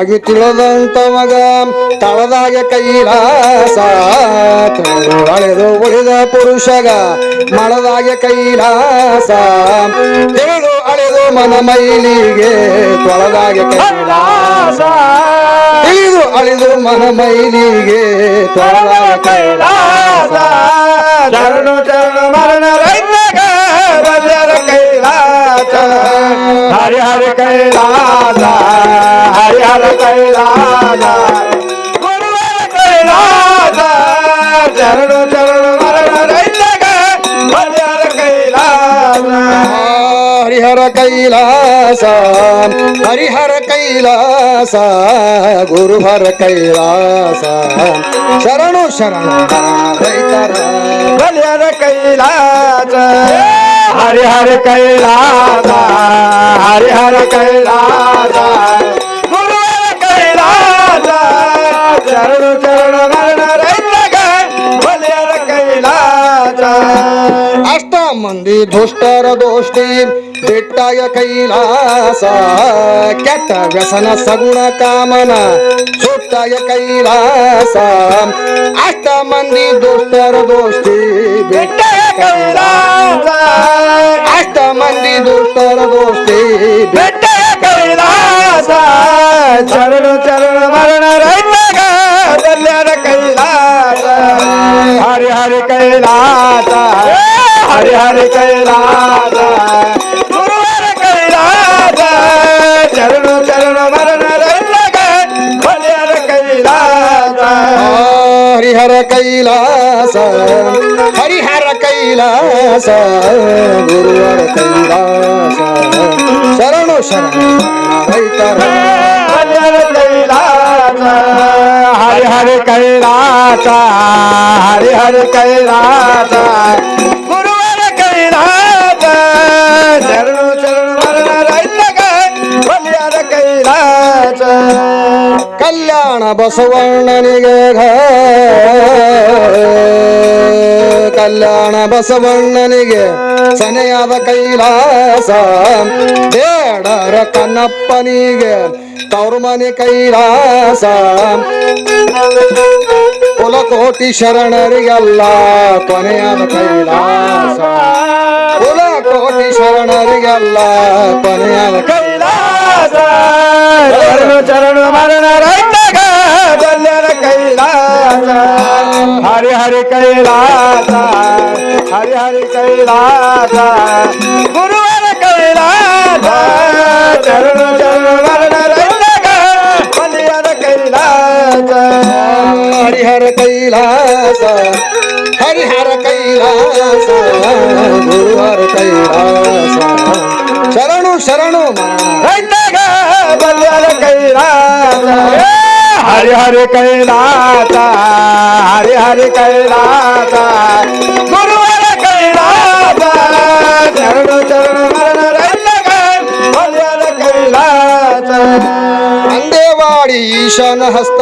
ಆಗಿ ತಿಳಿದಂತ ಮಗ ತಳದಾಗ ಕೈಲಾಸ ಅಳೆದು ಉಳಿದ ಪುರುಷಗ ಮಳದಾಗ ಕೈಲಾಸ ತಿಳಿದು ಅಳೆದು ಮನ ಮೈಲಿಗೆ ತೊಳದಾಗ ಕೈಲಾಸ ತಿಳಿದು ಅಳೆದು ಮನ ಮೈಲಿಗೆ ತೊಳದಾಗ ಕೈಲಾಸ ಚರಣ ಚರಣ ಮರಣ ರೈತಗ ಬಂದರ ಕೈಲಾಸ ಹರಿಹರ ಕೈಲಾಸ ಹರಿಹರ ಕೈಲಾಸ ಗುರುವರ ಕೈಲಾಸ ಚರಣ ಚರಣ ಮರಣ ರೈತಗ ಬಂದರ ಕೈಲಾಸ ಹರಿಹರ ಕೈಲಾಸ ಹರಿಹರ ಕೈಲಾಸ ಗುರುಹರ ಕೈಲಾಸ ಶರಣು ಶರಣ ರೈತರ ಹರಿಹರ ಕೈಲಾಸ ಹರಿಹರ ಕೈಲಾಸ ಹರಿಹರ ಕೈಲಾಸ ಗುರುವರ ಕೈಲಾಸ ಚರಣ ಚರಣ ಮರಣ ರೈತಗ ಹರಿಹರ ಕೈಲಾಸ ಅಷ್ಟ ಮಂದಿ ದುಷ್ಟರ ದೋಷ್ಟಿ ಬಿಟ್ಟಾಗ ಕೈಲಾಸ ಕೆಟ್ಟ ವ್ಯಸನ ಸಗುಣ ಕಾಮನ ಸುಟ್ಟಾಗ ಕೈಲಾಸ ಅಷ್ಟ ಮಂದಿ ದುಷ್ಟರ ದೋಷ್ಟಿ ಬಿಟ್ಟಾಗ ಕೈಲಾಸ ಅಷ್ಟ ಮಂದಿ ದುಷ್ಟರ ದೋಷ್ಟಿ ಬೆಟ್ಟ ಕೈಲಾಸ ಚರಣ ಚರಣ ಮರಣ ರೈತಗ ಬಲ್ಯರ ಕೈಲಾಸ ಹರಿಹರ ಕೈಲಾಸ ಹರಿಹರ ಕೈಲಾಸ ಗುರುವರ ಕೈಲಾಸ ಚರಣ ಚರಣ ಮರಣ ರೈತಗ ಬಲ್ಯರ ಕೈಲಾಸ ಹರಿಹರ ಕೈಲಾಸ ಹರಿಹರ ಕೈಲಾಸ ಗುರುವರ ಕೈಲಾಸ ಶರಣು ಶರಣ ರೈತರ ಹರಿಹರ ಕೈಲಾಸ ಹರಿಹರ ಕೈಲಾಸ ಹರಿಹರ ಕೈಲಾಸ ಗುರುವರ ಕೈಲಾಸ ಶರಣು ಶರಣ ಮರಣ ರೈತಗ ಹರಿಹರ ಕೈಲಾಸ ಕಲ್ಯಾಣ ಬಸವಣ್ಣನಿಗೆ ಕಲ್ಯಾಣ ಬಸವಣ್ಣನಿಗೆ ಸನೆಯಾದ ಕೈಲಾಸ ಬೇಡರ ಕನ್ನಪ್ಪನಿಗೆ ತೌರ್ಮನೆ ಕೈಲಾಸ ಕುಲಕೋಟಿ ಶರಣರಿಗೆಲ್ಲ ಕೊನೆಯಾದ ಕೈಲಾಸ ಕುಲಕೋಟಿ ಶರಣರಿಗೆಲ್ಲ ಕೊನೆಯಾದ ಕೈಲಾಸ ಚರಣ ಚರಣ ಮರಣ ರೈತಗ ಬಲ್ಯರ ಕೈಲಾಸ ಹರಿಹರ ಕೈಲಾಸ ಹರಿಹರ ಕೈಲಾಸ ಗುರುವರ ಕೈಲಾಸ ಚರಣ ಚರಣ ಮರಣ ರೈತಗ ಬಲ್ಯರ ಕೈಲಾಸ ಹರಿಹರ ಕೈಲಾಸ ಹರಿಹರ ಕೈಲಾಸ ಗುರುಹರ ಕೈಲಾಸ ಶರಣು ಶರಣು ರೈತಗ ಬಲ್ಯರ ಕೈಲಾಸ ಹರಿಹರ ಕೈಲಾಸ ಹರಿಹರ ಕೈಲಾಸ ಗುರುವರ ಕೈಲಾಸ ಚರಣ ಚರಣ ಮರಣ ರೈತಗ ಬಲ್ಯರ ಕೈಲಾಸ ಅಂದೇವಾಡಿ ಈಶಾನ ಹಸ್ತ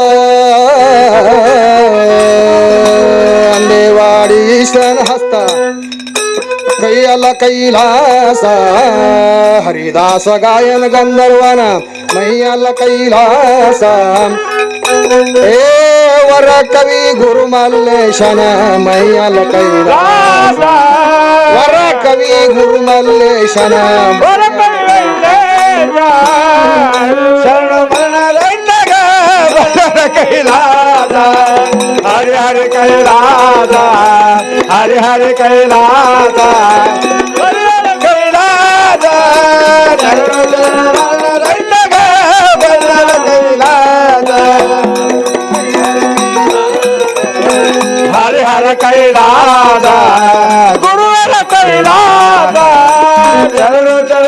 ಅಂದೇವಾಡಿ ಈಶಾನ ಹಸ್ತ ಕೈಯಲ್ಲ ಕೈಲಾಸ ಹರಿದಾಸ ಗಾಯನ ಗಂಧರ್ವನ ಮೈಯಲ್ಲ ಕೈಲಾಸ ಏ ವರ ಕವಿ ಗುರು ಮಲ್ಲೇಶನ ಮೈಯಲ್ಲ ಕೈಲಾಸ ವರ ಕವಿ ಗುರು ಮಲ್ಲೇಶನ ಶರಣ ಮರಣ ರೈತಗ ಬಲ್ಲರ ಕೈಲಾಸ ಹರಿಹರ ಕೈಲಾಸ ಹರಿಹರ ಕೈಲಾಸ ಬಲ್ಲರ ಕೈಲಾಸ ಶರಣ ಶರಣ ಮರಣ ರೈತಗ ಬಲ್ಲರ ಕೈಲಾಸ ಹರಿಹರ ಕೈಲಾಸ ಗುರುವರ ಕೈಲಾಸ ಚರಣ ಚರಣ